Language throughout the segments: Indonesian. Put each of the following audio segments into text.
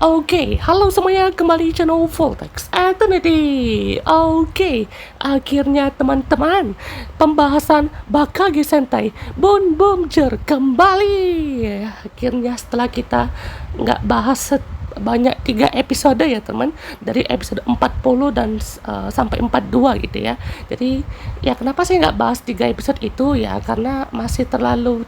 Oke, halo semuanya, kembali channel Voltex Eternity. Oke, akhirnya teman-teman, pembahasan Bakage Sentai Bone Bomber kembali. Akhirnya setelah kita nggak bahas banyak 3 episode ya teman, dari episode 40 dan sampai 42 gitu ya. Jadi ya kenapa saya nggak bahas 3 episode itu ya, karena masih terlalu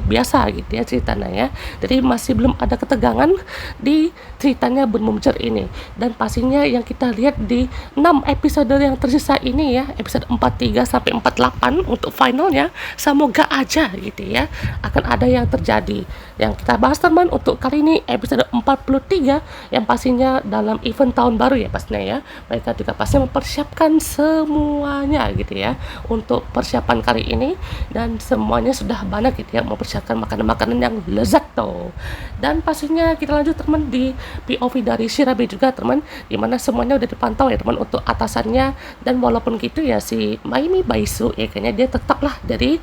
biasa gitu ya ceritanya ya. Jadi masih belum ada ketegangan di ceritanya Bone Bomber ini. Dan pastinya yang kita lihat di 6 episode yang tersisa ini ya, episode 43 sampai 48 untuk finalnya, semoga aja gitu ya akan ada yang terjadi. Yang kita bahas teman untuk kali ini episode 43 yang pastinya dalam event tahun baru ya pastinya ya. Mereka juga pasti mempersiapkan semuanya gitu ya untuk persiapan kali ini, dan semuanya sudah banyak gitu ya mempersiapkan makanan-makanan yang lezat tuh. Dan pastinya kita lanjut teman di POV dari Shirabe juga teman, dimana semuanya udah dipantau ya teman untuk atasannya. Dan walaupun gitu ya si Maimi Baisu ya kayaknya dia tetaplah dari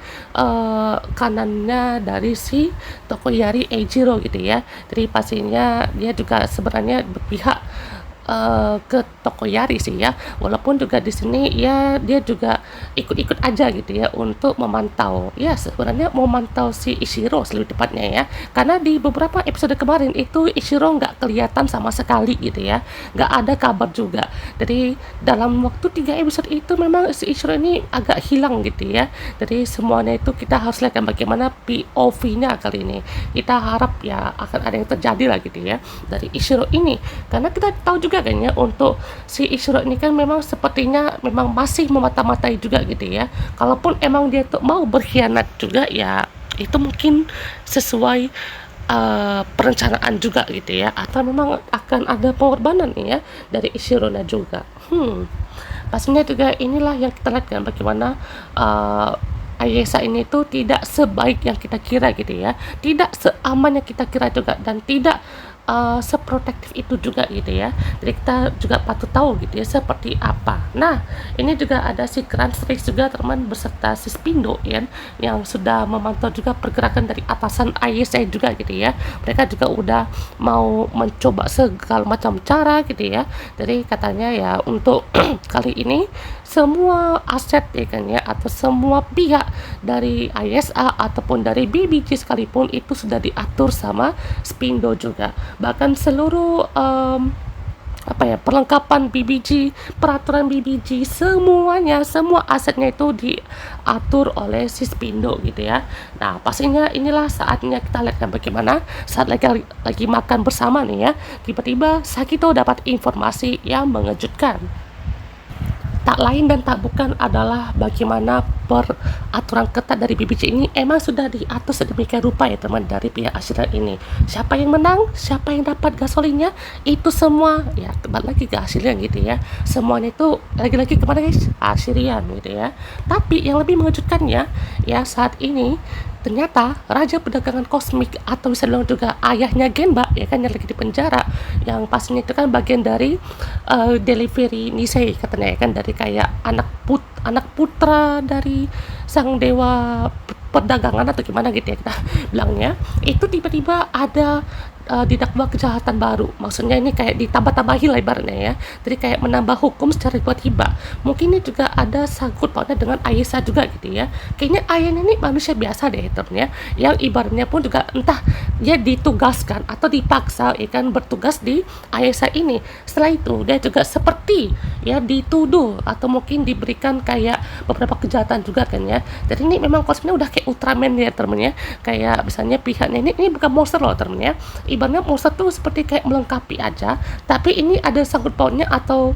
kanannya dari si Tokoyari Eijiro gitu ya. Jadi pastinya dia juga sebenarnya berpihak ke Tokoyari sih ya, walaupun juga di sini ya dia juga ikut-ikut aja gitu ya untuk memantau ya, sebenarnya memantau si Ishiro lebih tepatnya ya, karena di beberapa episode kemarin itu Ishiro nggak kelihatan sama sekali gitu ya, nggak ada kabar juga. Jadi dalam waktu 3 episode itu memang si Ishiro ini agak hilang gitu ya. Jadi semuanya itu kita harus lihat bagaimana POV-nya kali ini. Kita harap ya akan ada yang terjadi lah gitu ya dari Ishiro ini, karena kita tahu juga kayaknya untuk si Ishiro ini kan memang sepertinya memang masih memata-matai juga gitu ya. Kalaupun emang dia tuh mau berkhianat juga ya, itu mungkin sesuai perencanaan juga gitu ya, atau memang akan ada pengorbanan ya dari Ishiro-nya juga. Pastinya juga inilah yang kita lihat kan bagaimana Ayesa ini tuh tidak sebaik yang kita kira gitu ya, tidak seaman yang kita kira juga, dan tidak seprotektif itu juga gitu ya. Jadi kita juga patut tahu gitu ya seperti apa. Nah ini juga ada si Grand Strix juga teman beserta si Spindo ya, yang sudah memantau juga pergerakan dari atasan Ayesa juga gitu ya. Mereka juga udah mau mencoba segala macam cara gitu ya. Jadi katanya ya untuk kali ini semua aset ya kan ya, atau semua pihak dari ISA ataupun dari BBG sekalipun itu sudah diatur sama Spindo juga. Bahkan seluruh perlengkapan BBG, peraturan BBG, semuanya, semua asetnya itu diatur oleh si Spindo gitu ya. Nah pastinya inilah saatnya kita lihat kan bagaimana saat lagi makan bersama nih ya, tiba-tiba Sakito dapat informasi yang mengejutkan. Tak lain dan tak bukan adalah bagaimana peraturan ketat dari BBJ ini emang sudah diatur sedemikian rupa ya teman dari pihak Ashira ini. Siapa yang menang, siapa yang dapat gasolinnya, itu semua ya kembali lagi ke Ashirian gitu ya. Semuanya itu lagi-lagi kemana guys? Ashirian gitu ya. Tapi yang lebih mengejutkannya ya saat ini ternyata Raja Perdagangan Kosmik atau bisa dibilang juga ayahnya Genba ya kan yang lagi di penjara, yang pastinya itu kan bagian dari delivery Nisei katanya ya kan, dari kayak anak putra dari sang dewa perdagangan atau gimana gitu ya kita bilangnya, itu tiba-tiba ada didakwa kejahatan baru. Maksudnya ini kayak ditambah-tambahi lebarnya ya, jadi kayak menambah hukum secara tiba-tiba. Mungkin ini juga ada sangkut pautnya dengan Ayesa juga gitu ya. Kayaknya Ayahnya ini manusia biasa deh temennya, yang ibaratnya pun juga entah dia ditugaskan atau dipaksa ya kan bertugas di Ayesa ini. Setelah itu dia juga seperti ya dituduh atau mungkin diberikan kayak beberapa kejahatan juga kan ya. Jadi ini memang konsepnya udah kayak Ultraman ya temennya, kayak misalnya pihaknya ini bukan monster loh temennya, ibaratnya monster tuh seperti kayak melengkapi aja, tapi ini ada sangkut pautnya atau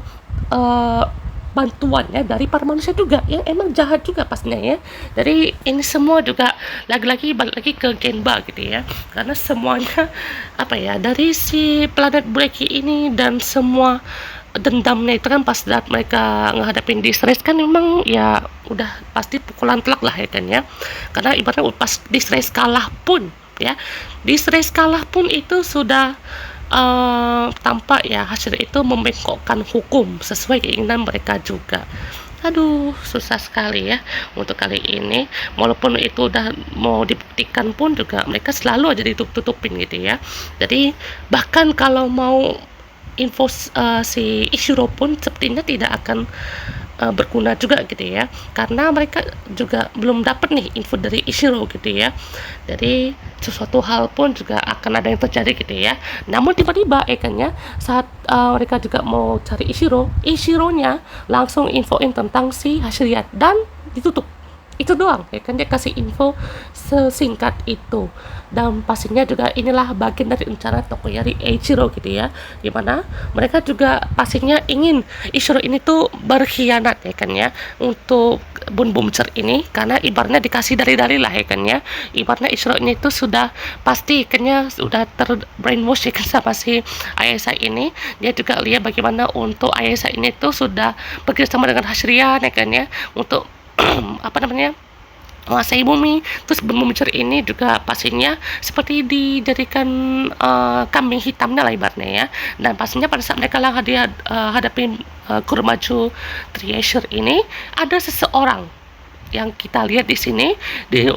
bantuannya dari para manusia juga yang emang jahat juga pastinya ya. Jadi ini semua juga lagi-lagi balik lagi ke Genba gitu ya, karena semuanya dari si planet Breaky ini dan semua dendamnya itu kan pas saat mereka menghadapin distress kan memang ya udah pasti pukulan telak lah ya kan ya, karena ibaratnya pas distress kalah pun ya, distress kalah pun itu sudah tampak ya hasil itu membengkokkan hukum sesuai keinginan mereka juga. Aduh, susah sekali ya untuk kali ini. Walaupun itu udah mau dibuktikan pun juga mereka selalu aja ditutup-tutupin gitu ya. Jadi bahkan kalau mau si Ishiro pun sepertinya tidak akan berguna juga gitu ya, karena mereka juga belum dapat nih info dari Ishiro gitu ya. Jadi sesuatu hal pun juga akan ada yang terjadi gitu ya. Namun tiba-tiba kan ya, saat mereka juga mau cari Ishironya langsung infoin tentang si Hashiryan dan ditutup. Itu doang ya kan, dia kasih info sesingkat itu. Dan pastinya juga inilah bagian dari rencana Tokoyari Eiichiro gitu ya, dimana mereka juga pastinya ingin Ishiro ini tuh berkhianat ya kan ya untuk Bun Bumcer ini, karena ibaratnya dikasih dari lah ya kan ya. Ibaratnya Ishiro ini tuh sudah pasti kayaknya sudah terbrainwash ya kan sama si Ayasa ini. Dia juga lihat bagaimana untuk Ayasa ini tuh sudah bekerjasama dengan Hashiryan ya kan ya, untuk apa namanya, menguasai bumi. Terus bumi Mesir ini juga pastinya seperti dijadikan kambing hitamnya lah ibaratnya ya. Dan pastinya pada saat mereka lah hadapin Kurmaju Treasure ini, ada seseorang yang kita lihat di sini, di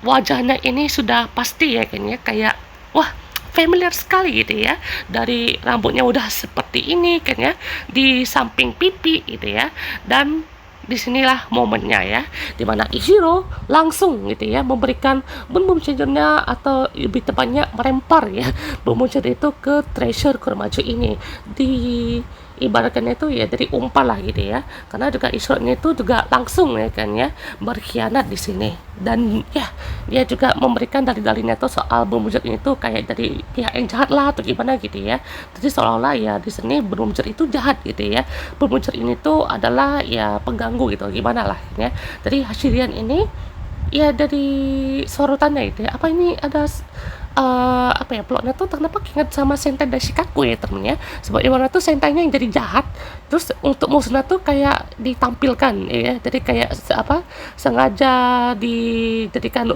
wajahnya ini sudah pasti ya kayaknya, kayak wah familiar sekali gitu ya, dari rambutnya udah seperti ini kan ya, di samping pipi gitu ya. Dan disinilah momennya ya, dimana Ishiro langsung gitu ya memberikan bom changer-nya, atau lebih tepatnya melempar ya bom changer itu ke treasure Kurmaju ini. Di ibaratkannya itu ya dari umpan lah gitu ya, karena juga Ishiro-nya itu juga langsung ya kan ya berkhianat di sini. Dan ya dia juga memberikan dalil-dalilnya tuh soal bom ini tuh kayak dari pihak yang jahat lah atau gimana gitu ya. Jadi seolah-olah ya di sini bom itu jahat gitu ya, bom ini tuh adalah ya pengganggu gitu gimana lah ya. Jadi Hashiryan ini ya dari sorotannya itu ya, apa ini ada apa ya, plotnya tuh kenapa ingat sama Sentai Dashikaku ya temennya, sebab Iwana tuh Sentainya yang jadi jahat, terus untuk musuhnya tuh kayak ditampilkan ya, jadi kayak apa, sengaja dijadikan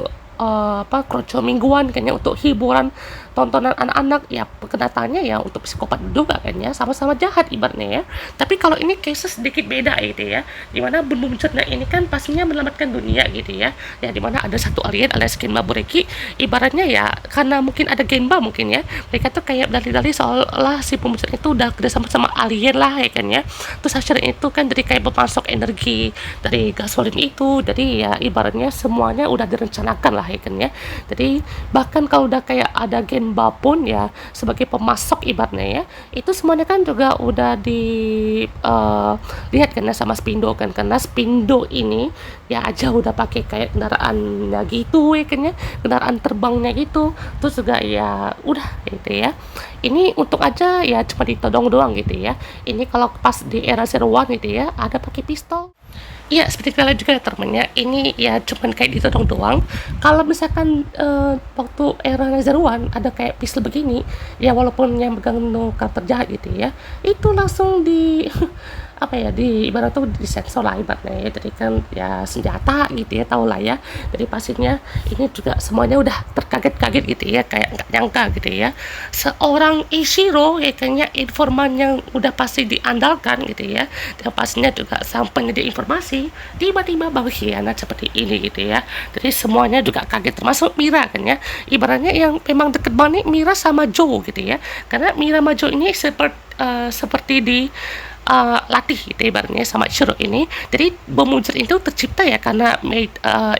kroco mingguan kayaknya untuk hiburan tontonan anak-anak ya. Kenyataannya ya untuk psikopat juga kan ya, sama-sama jahat ibaratnya ya. Tapi kalau ini case sedikit beda gitu ya, dimana Bun Cerna ini kan pastinya menyelamatkan dunia gitu ya, ya dimana ada satu alien alias Genma Bureki, ibaratnya ya karena mungkin ada Genba mungkin ya, mereka tuh kayak dalih-dalih seolah si Bun Cerna itu udah kerja sama alien lah ya kan ya. Terus hasilnya itu kan dari kayak pemasok energi dari gasolin itu, jadi ya ibaratnya semuanya udah direncanakan lah ya kan ya. Jadi bahkan kalau udah kayak ada Genba pun ya sebagai pemasok ibaratnya ya, itu semuanya kan juga udah lihat kan ya sama Spindo kan, karena Spindo ini ya aja udah pakai kayak kendaraannya gitu ya kan ya, kendaraan terbangnya gitu. Terus juga ya udah gitu ya, ini untuk aja ya cuma ditodong doang gitu ya. Ini kalau pas di era Zero One gitu ya ada pakai pistol. Iya, seperti kalian juga ya temennya, ini ya cuman kayak ditodong doang. Kalau misalkan waktu era One ada kayak pistol begini, ya walaupun yang pegang no karakter jahat gitu ya, itu langsung di apa ya, di ibarat tuh disensor lah ibaratnya ya. Jadi kan ya senjata gitu ya, tau lah ya. Jadi pastinya ini juga semuanya udah terkaget-kaget gitu ya, kayak nggak nyangka gitu ya. Seorang Ishiro ya kayaknya informan yang udah pasti diandalkan gitu ya, dan pastinya juga sang penyedia informasi tiba-tiba berkhianat seperti ini gitu ya. Jadi semuanya juga kaget, termasuk Mira kan ya. Ibaratnya yang memang deket banget Mira sama Joe gitu ya, karena Mira sama Joe ini seperti di latih gitu ibaratnya sama Ishiro ini. Jadi bom muncul itu tercipta ya karena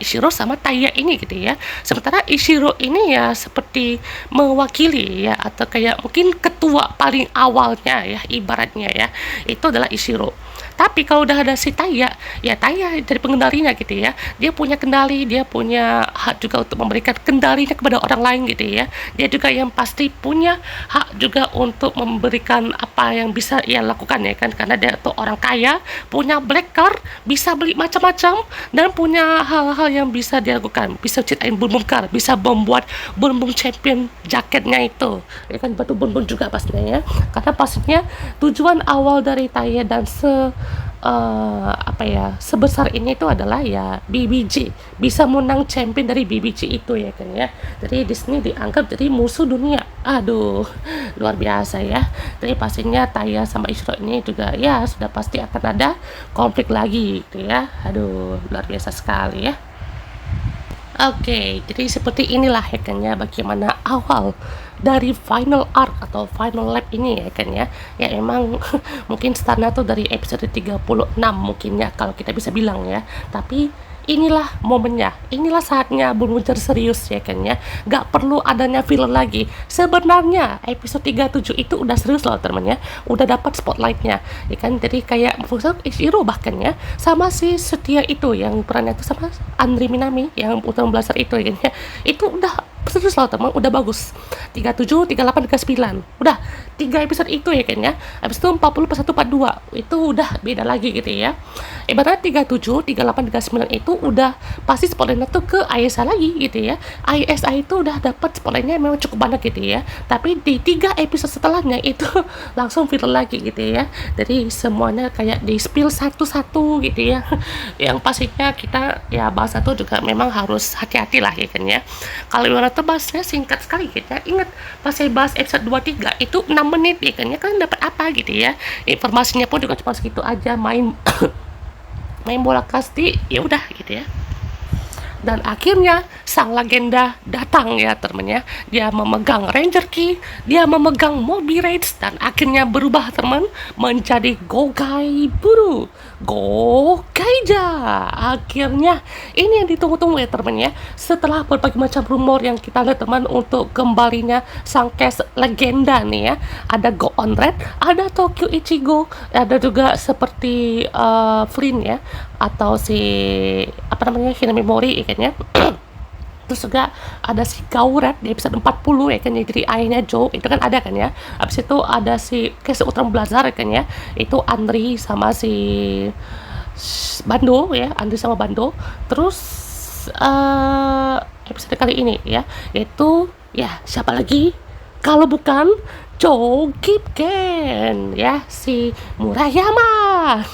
Ishiro sama Taya ini gitu ya. Sementara Ishiro ini ya seperti mewakili ya, atau kayak mungkin ketua paling awalnya ya ibaratnya ya, itu adalah Ishiro. Tapi kalau udah ada si Taya, ya Taya dari pengendalinya gitu ya, dia punya kendali, dia punya hak juga untuk memberikan kendalinya kepada orang lain gitu ya. Dia juga yang pasti punya hak juga untuk memberikan apa yang bisa ia lakukan ya kan, karena dia tuh orang kaya, punya black card, bisa beli macam-macam, dan punya hal-hal yang bisa dia lakukan, bisa ciptain bonbon car, bisa membuat bonbon champion jaketnya itu ya kan, batu bonbon juga pastinya ya. Karena pastinya tujuan awal dari Taya dan apa ya, sebesar ini itu adalah ya BBG, bisa menang champion dari BBG itu ya kan ya. Jadi di sini dianggap jadi musuh dunia. Aduh, luar biasa ya. Jadi pastinya Taya sama Ichiro ini juga ya sudah pasti akan ada konflik lagi gitu ya. Aduh, luar biasa sekali ya. Oke, jadi seperti inilah ya kan ya bagaimana awal dari final arc atau final lap ini ya kan ya. Ya emang mungkin startnya tuh dari episode 36 mungkin ya kalau kita bisa bilang ya. Tapi inilah momennya, inilah saatnya Bunbuncer serius ya kan ya. Gak perlu adanya filler lagi. Sebenarnya episode 37 itu udah serius loh teman ya. Udah dapat spotlightnya ya kan. Jadi kayak Ichiro bahkan ya sama si Setia itu yang perannya itu sama Andri Minami yang utama blaster itu ya kan ya. Itu udah serius loh teman, udah bagus. 37, 38, 39. Udah 3 episode itu ya kan ya. Habis itu 40 plus 1 42. Itu udah beda lagi gitu ya. Ibaratnya 37, 38, 39 itu udah pasti spotlightnya tuh ke ISA lagi gitu ya. ISA itu udah dapat spotlightnya memang cukup banyak gitu ya. Tapi di 3 episode setelahnya itu langsung viral lagi gitu ya. Jadi semuanya kayak di spill satu-satu gitu ya. Yang pastinya kita ya bahas itu juga memang harus hati-hati lah ya kan ya. Kalau Iwara bahasnya singkat sekali kita ingat pas saya bahas episode 23 itu 6 menit ya kan ya, kalian dapat apa gitu ya, informasinya pun juga cuma segitu aja, main main bola kasti ya udah gitu ya. Dan akhirnya sang legenda datang ya temennya. Dia memegang Ranger Key, dia memegang Mobi Raids, dan akhirnya berubah teman menjadi Gokai Buru, Gokaija. Akhirnya ini yang ditunggu-tunggu ya teman ya. Setelah berbagai macam rumor yang kita lihat teman untuk kembalinya sang cast legenda nih ya. Ada Go On Red, ada Tokyo Ichigo, ada juga seperti Flynn ya, atau si apa namanya Hinami Mori ya kan ya. Terus juga ada si Gaurat di episode 40 ya kan ya, jadi ayahnya Joe itu kan ada kan ya. Habis itu ada si Case Ultra Blazar ya kan ya, itu Andri sama si Bando ya, Andri sama Bando. Terus episode kali ini ya, yaitu ya siapa lagi kalau bukan Joe Gipken ya, si Murayama.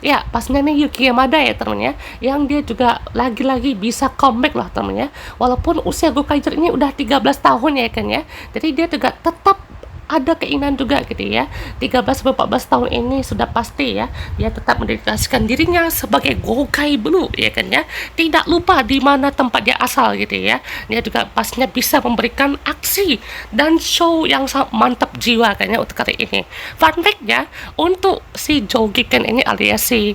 Ya pastinya nih Yuki Yamada ya temennya, yang dia juga lagi-lagi bisa comeback lah temennya, walaupun usia Gokaiger ini udah 13 tahun ya kan ya. Jadi dia juga tetap ada keinginan juga gitu ya. 13-14 tahun ini sudah pasti ya, dia tetap mendedikasikan dirinya sebagai Gokai Blue ya kan ya. Tidak lupa di mana tempat dia asal gitu ya. Dia juga pastinya bisa memberikan aksi dan show yang sangat mantap jiwa kayaknya untuk kali ini. Fun fact-nya, untuk si Joe Giken ini alias si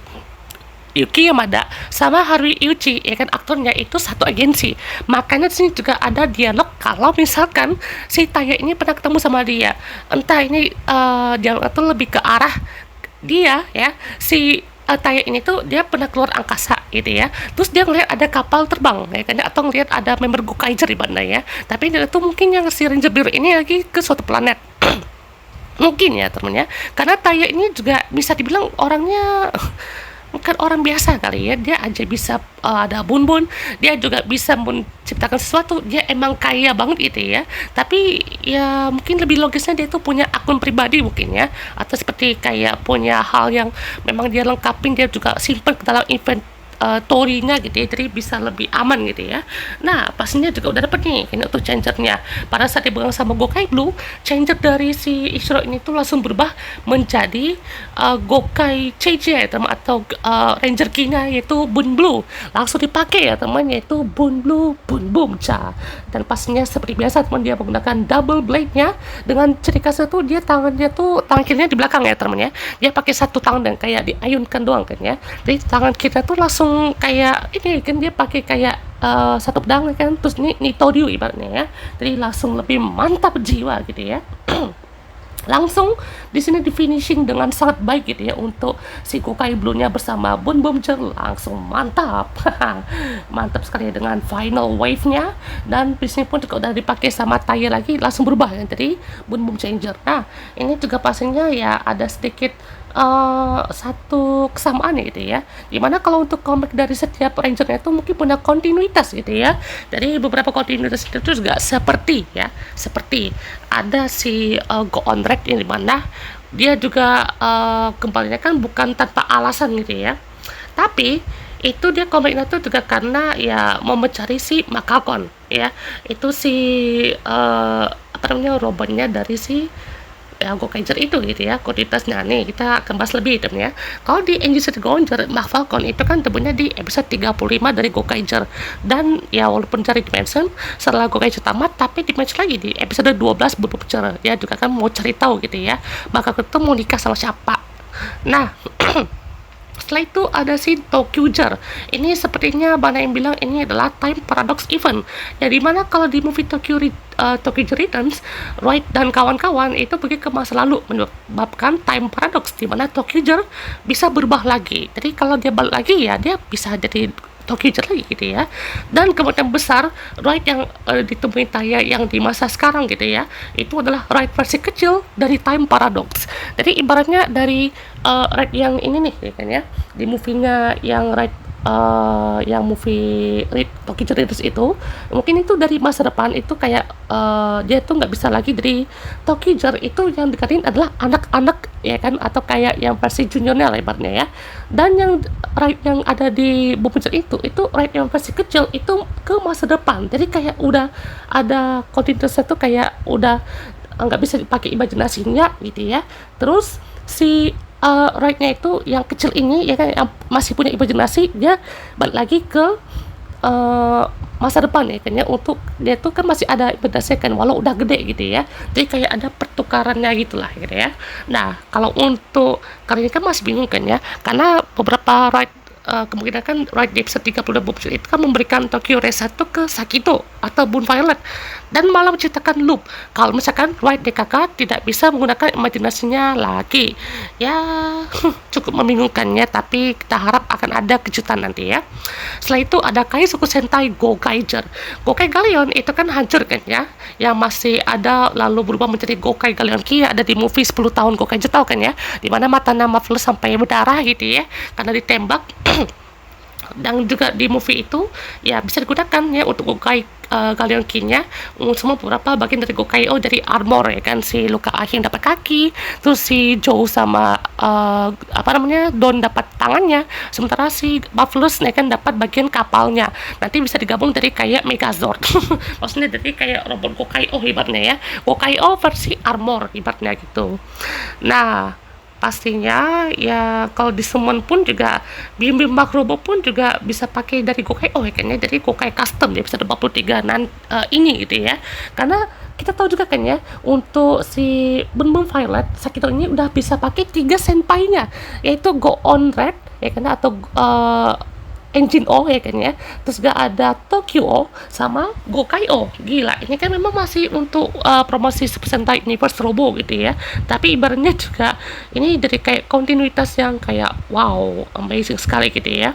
Yuki Yamada sama Haruhi Yuchi ya kan, aktornya itu satu agensi. Makanya di sini juga ada dialog kalau misalkan si Taya ini pernah ketemu sama dia. Entah ini dialog itu lebih ke arah dia ya, si Taya ini tuh dia pernah keluar angkasa gitu ya. Terus dia ngeliat ada kapal terbang ya kan, atau ngeliat ada member Gokaiger di mana ya. Tapi dia tuh mungkin yang si Ranger Biru ini lagi ke suatu planet. Mungkin ya temennya, karena Taya ini juga bisa dibilang orangnya bukan orang biasa kali ya. Dia aja bisa ada bun-bun, dia juga bisa menciptakan sesuatu, dia emang kaya banget gitu ya. Tapi ya mungkin lebih logisnya dia tuh punya akun pribadi mungkin ya, atau seperti kayak punya hal yang memang dia lengkapin, dia juga simpan ke dalam event torinya gitu ya, jadi bisa lebih aman gitu ya. Nah pastinya juga udah dapet nih ini untuk changernya. Pada saat dipegang sama Gokai Blue, changer dari si Ichiro ini tuh langsung berubah menjadi Gokai CJ teman, atau Ranger King-nya yaitu Bun Blue, langsung dipakai ya teman, yaitu Bun Blue Bun Boom Cha. Dan pastinya seperti biasa teman, dia menggunakan double blade-nya. Dengan ciri khasnya tuh dia tangannya tuh tangan kirinya di belakang ya teman ya, dia pakai satu tangan dan kayak diayunkan doang kan ya. Jadi tangan kita tuh langsung kayak ini kan, dia pakai kayak satu pedang kan, terus ini Nitoryu ibaratnya ya. Jadi langsung lebih mantap jiwa gitu ya. Langsung di sini di finishing dengan sangat baik gitu ya untuk si Gokai Blue-nya bersama Bun Bomcher, langsung mantap. Mantap sekali ya dengan final wave-nya. Dan di sini pun juga udah dipakai sama Taya lagi, langsung berubah ya jadi Bun Boom Changer. Nah ini juga pastinya ya ada sedikit satu kesamaan gitu ya, dimana kalau untuk comeback dari setiap rangernya itu mungkin punya kontinuitas gitu ya. Jadi beberapa kontinuitas itu juga seperti ya, seperti ada si Go On Red, yang dimana dia juga kembalinya kan bukan tanpa alasan gitu ya. Tapi itu dia komennya tuh juga karena ya mau mencari si Makakon ya. Itu si apa namanya robotnya dari si ya Gokaiger itu gitu ya, komunitasnya nih kita akan bahas lebih itu ya. Kalau di Engine Gonger Falcon itu kan temunya di episode 35 dari Gokaiger, dan ya walaupun cari Dimension setelah Gokaiger tamat, tapi Dimension lagi di episode 12 berbicara dia juga kan mau cari tahu gitu ya, maka itu mau nikah sama siapa. Nah setelah itu ada si Tokyoger. Ini sepertinya banyak yang bilang ini adalah time paradox event. Ya dimana kalau di movie Tokyoger Returns, Roy dan kawan-kawan itu pergi ke masa lalu menyebabkan time paradox di mana Tokyoger bisa berubah lagi. Jadi kalau dia balik lagi ya dia bisa jadi Tokyoger lagi gitu ya. Dan kemungkinan besar Roy yang ditemui Taya yang di masa sekarang gitu ya, itu adalah Roy versi kecil dari time paradox. Jadi ibaratnya dari Red yang ini nih ya kan ya, di movie-nya yang Red yang movie Tokyo Revengers itu mungkin itu dari masa depan itu kayak dia tuh nggak bisa lagi dari Tokyo itu yang dikatain adalah anak-anak ya kan, atau kayak yang versi juniornya lebarnya ya. Dan yang yang ada di Bumper itu right yang versi kecil itu ke masa depan, jadi kayak udah ada kontinuitasnya tuh kayak udah nggak bisa dipakai imajinasinya gitu ya. Terus si right-nya itu yang kecil ini ya kan yang masih punya imajinasi, dia balik lagi ke masa depan ya kan ya, untuk dia tuh kan masih ada imajinasi kan walau udah gede gitu ya, jadi kayak ada pertukarannya gitulah gitu ya. Nah kalau untuk kali ini kan masih bingung kan ya, karena beberapa right kemungkinan kan right di episode 30 itu kan memberikan Tokyo Race 1 ke Sakito atau Moon Violet, dan malah menciptakan loop kalau misalkan Right DKK tidak bisa menggunakan imajinasinya lagi. Ya cukup membingungkannya, tapi kita harap akan ada kejutan nanti ya. Setelah itu ada Kaisuku Sentai Gokaiger. Gokai Galeon itu kan hancur kan ya, yang masih ada lalu berubah menjadi Gokai Galeon Ki, ada di movie 10 tahun Gokaiger tahu kan ya, dimana mata nama Fleur sampai berdarah gitu ya karena ditembak. Dan juga di movie itu ya bisa digunakan ya untuk Gokai Galeon Ki-nya, semua beberapa bagian dari Gokai dari armor ya kan, si Luka Ahing dapat kaki, terus si Joe sama apa namanya Don dapat tangannya, sementara si Buffalo ya kan dapat bagian kapalnya, nanti bisa digabung dari kayak Megazord. Maksudnya dari kayak robot Gokai ibaratnya ya, Gokai versi armor ibaratnya gitu. Nah pastinya ya kalau di summon pun juga bim-bim makrobo pun juga bisa pakai dari Gokai ya kan ya, dari Gokai custom di episode 43 ini gitu ya, karena kita tahu juga kan ya untuk si Bun Violet Sakito ini udah bisa pakai 3 senpai-nya, yaitu Go On Red ya kan, atau Engine O ya kan ya, terus gak ada Tokyo O sama Gokai O. Gila, ini kan memang masih untuk promosi Super Sentai Universe Robo gitu ya, tapi ibaratnya juga ini dari kayak kontinuitas yang kayak wow, amazing sekali gitu ya.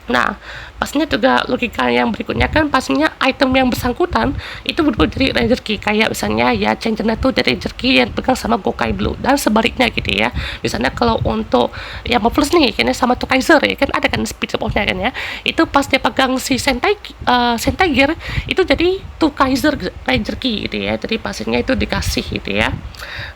Nah, pastinya juga logika yang berikutnya kan pastinya item yang bersangkutan itu berubah dari Ranger Key, kayak misalnya ya changernya tuh dari Ranger Key yang pegang sama Gokai Blue, dan sebaliknya gitu ya. Misalnya kalau untuk ya Marvelous nih kayaknya sama Tokaizer ya kan, ada kan speed up-nya kan ya, itu pas dia pegang si Sentai Gear itu jadi Tokaizer Ranger Key gitu ya, jadi pastinya itu dikasih gitu ya.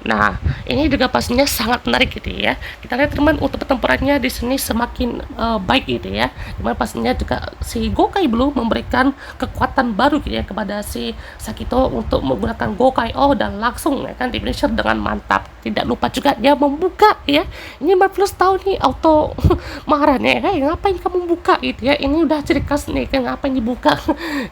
Nah ini juga pastinya sangat menarik gitu ya, kita lihat teman untuk pertempurannya di sini semakin baik gitu ya, dimana pastinya juga si Gokai Blue memberikan kekuatan baru gitu ya kepada si Sakito untuk menggunakan Gokai dan langsung ya kan di finisher dengan mantap. Tidak lupa juga dia membuka ya, ini Marvelous tahu nih auto marah nih, ngapain kamu buka gitu ya, ini udah ciri khas nih kan, ngapain dibuka.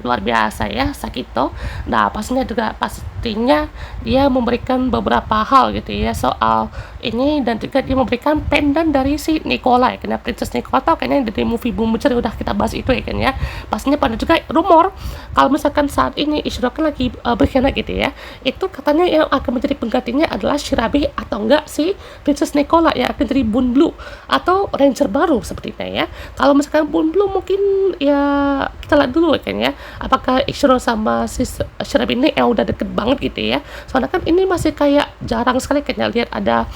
Luar biasa ya Sakito. Nah pastinya juga pastinya dia memberikan beberapa hal gitu ya soal ini, dan juga dia memberikan pendant dari si Nicola ya kan, Princess Nicola tau kayaknya dari movie Bumbucer udah kita bahas itu ya kan ya. Pastinya pada juga rumor kalau misalkan saat ini Ishiro kan lagi berkhianat gitu ya, itu katanya yang akan menjadi penggantinya adalah Shirabe atau enggak si Princess Nicola yang akan jadi Bun Blue atau Ranger baru sepertinya ya. Kalau misalkan Bun Blue mungkin ya kita lihat dulu ya kan ya, apakah Ishiro sama si Shirabe ini yang udah deket banget gitu ya, soalnya kan ini masih kayak jarang sekali kayaknya lihat ada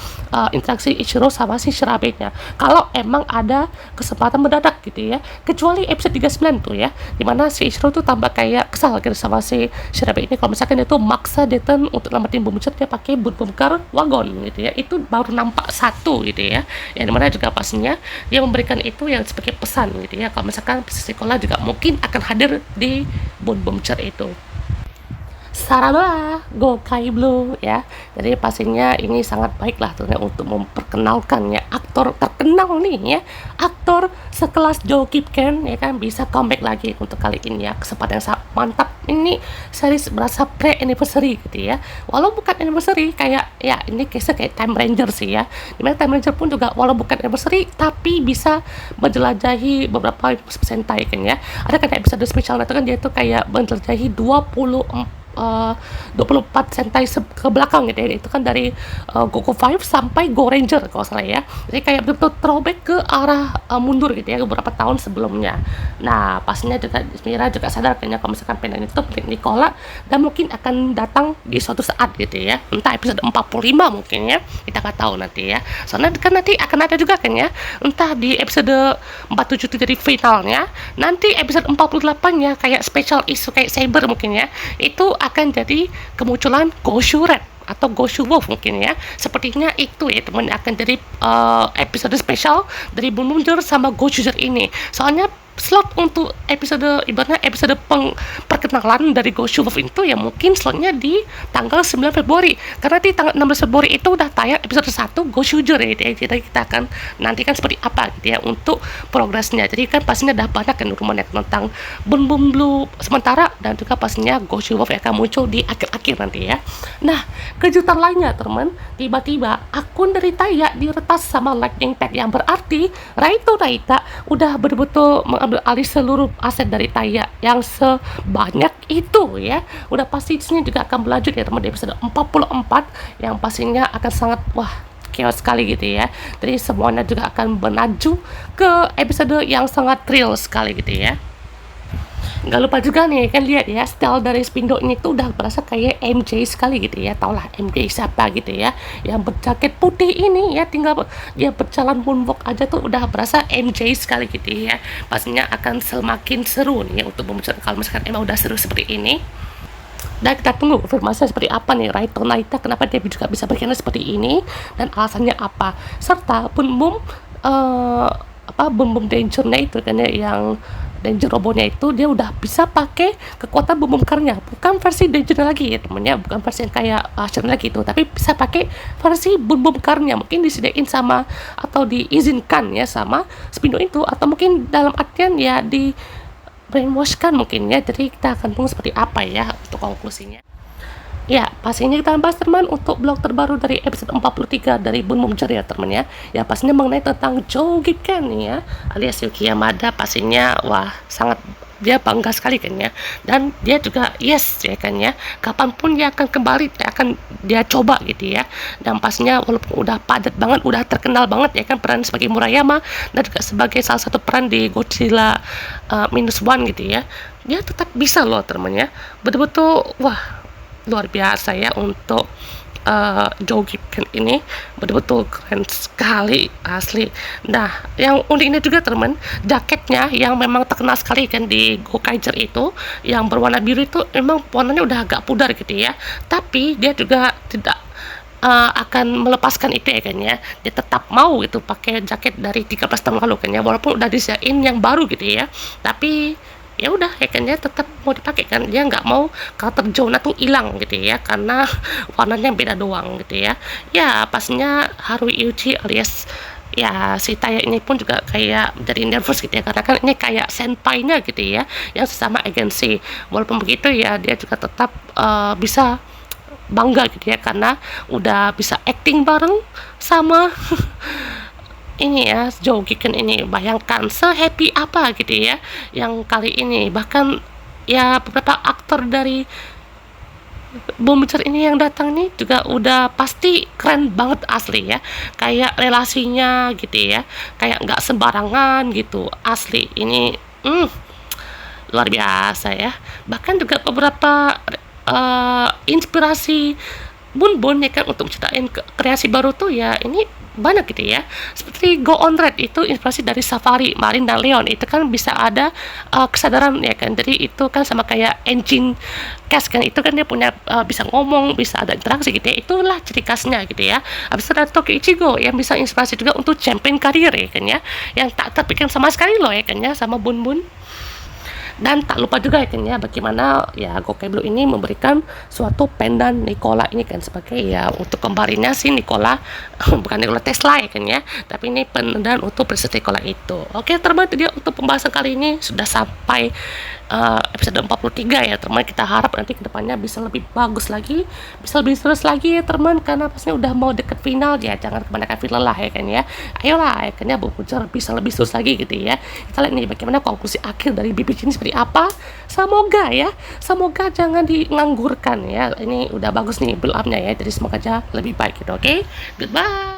interaksi Ichiro sama si Shirabe-nya. Kalau emang ada kesempatan mendadak gitu ya, kecuali episode 39 tuh ya, dimana si Ichiro tuh tambah kayak kesal gitu sama si Shirabe ini kalau misalkan dia tuh maksa Deten untuk nyelamatin Bumcher, dia pakai boot bongkar wagon gitu ya. Itu baru nampak satu gitu ya, yang dimana juga pastinya dia memberikan itu yang sebagai pesan gitu ya, kalau misalkan sekolah juga mungkin akan hadir di boot bongkar itu. Saraba Gokai Blue ya. Jadi pastinya ini sangat baik lah tuh ya, untuk memperkenalkan ya aktor terkenal nih ya, aktor sekelas Joe Kipken ya kan, bisa comeback lagi untuk kali ini ya, kesempatan yang sangat mantap. Ini series berasa pre-anniversary gitu ya, walau bukan anniversary kayak ya, ini case kayak Time Ranger sih ya, dimana Time Ranger pun juga walau bukan anniversary tapi bisa menjelajahi beberapa sentai kan ya. Ada kan episode spesial itu kan, dia tuh kayak menjelajahi 24 sentai ke belakang gitu ya. Itu kan dari Goku 5 sampai Go Ranger kalau salah ya. Jadi kayak betul-betul throwback ke arah mundur gitu ya, beberapa tahun sebelumnya. Nah pastinya juga Mira juga sadar kayaknya kalau misalkan pengen itu milik Nicola, dan mungkin akan datang di suatu saat gitu ya, entah episode 45 mungkin ya, kita nggak tahu nanti ya. Soalnya kan nanti akan ada juga kan ya, entah di episode 47 itu dari finalnya, nanti episode 48 ya kayak special issue kayak Saber mungkin ya, itu akan jadi kemunculan Goshu Red atau Goshu Wolf mungkin ya. Sepertinya itu ya teman, akan jadi episode spesial dari Bunmunjur sama Goshu Red ini. Soalnya slot untuk episode, ibaratnya episode perkenalan dari Goshu Wolf itu ya mungkin slotnya di tanggal 9 Februari, karena di tanggal 16 Februari itu udah tayang episode 1 Goshu Red ya. Jadi kita akan nantikan seperti apa gitu ya untuk progresnya. Jadi kan pastinya udah banyak kan rumornya tentang Bun Bun Blue sementara, dan juga pastinya Goshu Wolf yang akan muncul di akhir-akhir nanti ya. Nah kejutan lainnya teman, tiba-tiba akun dari Taya diretas sama Lightning Tag, yang berarti Raito Raita udah betul-betul mengambil alih seluruh aset dari Taya yang sebanyak itu ya. Udah pasti sini juga akan berlanjut ya teman, di episode 44 yang pastinya akan sangat chaos sekali gitu ya. Jadi semuanya juga akan berlanjut ke episode yang sangat thrill sekali gitu ya. Nggak lupa juga nih kan, lihat ya style dari Spindo ini tuh udah berasa kayak MJ sekali gitu ya. Taulah MJ siapa gitu ya, yang berjaket putih ini ya, tinggal dia berjalan moonwalk aja tuh udah berasa MJ sekali gitu ya. Pastinya akan semakin seru nih ya untuk membicarakan kalau misalkan emang udah seru seperti ini. Dan kita tunggu konfirmasi seperti apa nih Raito Naita, kenapa dia juga bisa berkhianat seperti ini dan alasannya apa, serta Bum Bum Bum Bum Danger-nya itu kan ya, yang Danger robotnya itu dia udah bisa pakai kekuatan Bum Bum Car-nya, bukan versi Danger lagi ya temennya, bukan versi yang kayak Sharon lagi itu, tapi bisa pakai versi Bum Bum Car-nya. Mungkin disediain sama atau diizinkan ya sama Spindo itu, atau mungkin dalam artian ya di brainwash kan mungkin ya. Jadi kita akan tunggu seperti apa ya untuk konklusinya. Ya, pastinya kita bahas teman untuk blog terbaru dari episode 43 dari Bun Momjer ya teman ya. Ya pastinya mengenai tentang Joe Gipken ya, alias Yuki Yamada. Pastinya wah sangat dia bangga sekali kan ya, dan dia juga yes ya kan ya, kapanpun dia akan kembali akan dia coba gitu ya. Dan pastinya walaupun udah padat banget, udah terkenal banget ya kan peran sebagai Murayama, dan juga sebagai salah satu peran di Godzilla -1 gitu ya, dia tetap bisa loh teman ya, betul-betul wah luar biasa ya untuk Joe Gipken ini, betul-betul keren sekali asli. Nah yang uniknya juga teman, jaketnya yang memang terkenal sekali kan di Gokaiger itu, yang berwarna biru itu memang warnanya udah agak pudar gitu ya, tapi dia juga tidak akan melepaskan itu ya kan ya. Dia tetap mau gitu pakai jaket dari 13 tahun lalu kan ya, walaupun udah disediain yang baru gitu ya, tapi ya udah ya kan ya tetap mau dipakai kan. Dia nggak mau karakter Jonah tuh hilang gitu ya, karena warnanya beda doang gitu ya. Ya pastinya Haruiuchi alias ya si Taya ini pun juga kayak dari nervous gitu ya, karena kan ini kayak senpai-nya gitu ya, yang sesama agensi. Walaupun begitu ya dia juga tetap bisa bangga gitu ya, karena udah bisa acting bareng sama ini ya Joe Gipken ini. Bayangkan se-happy apa gitu ya yang kali ini, bahkan ya beberapa aktor dari Bumcer ini yang datang nih juga udah pasti keren banget asli ya, kayak relasinya gitu ya, kayak nggak sembarangan gitu asli. Ini luar biasa ya. Bahkan juga beberapa inspirasi Bun Bun ya kan untuk ceritain kreasi baru tuh ya, ini banyak gitu ya. Seperti Go on Red itu inspirasi dari Safari, Marin dan Leon. Itu kan bisa ada kesadaran ya kan. Jadi itu kan sama kayak engine Cash kan, itu kan dia punya bisa ngomong, bisa ada interaksi gitu ya. Itulah ciri khasnya gitu ya. Habis itu ada Tokyo Ichigo yang bisa inspirasi juga untuk champion karir ya kan ya. Yang tak terpikir sama sekali loh ya kan ya, sama Bun Bun. Dan tak lupa juga ya kan ya, bagaimana ya Gokey Blue ini memberikan suatu pendan Nikola ini kan sebagai ya untuk kembarinya si Nikola bukan Nikola Tesla ya kan ya, tapi ini pendan untuk Princess Nikola itu. Oke teman, itu dia untuk pembahasan kali ini sudah sampai episode 43 ya teman. Kita harap nanti kedepannya bisa lebih bagus lagi, bisa lebih serius lagi ya teman, karena pastinya udah mau deket final ya, jangan kebanyakan final lah ya kan ya. Ayolah ya kan ya, Bocor bisa lebih serius lagi gitu ya. Kita lihat nih bagaimana konklusi akhir dari BBG ini seperti apa. Semoga ya, semoga jangan dianggurkan ya. Ini udah bagus nih build up-nya ya, jadi semoga aja lebih baik gitu. Oke, goodbye.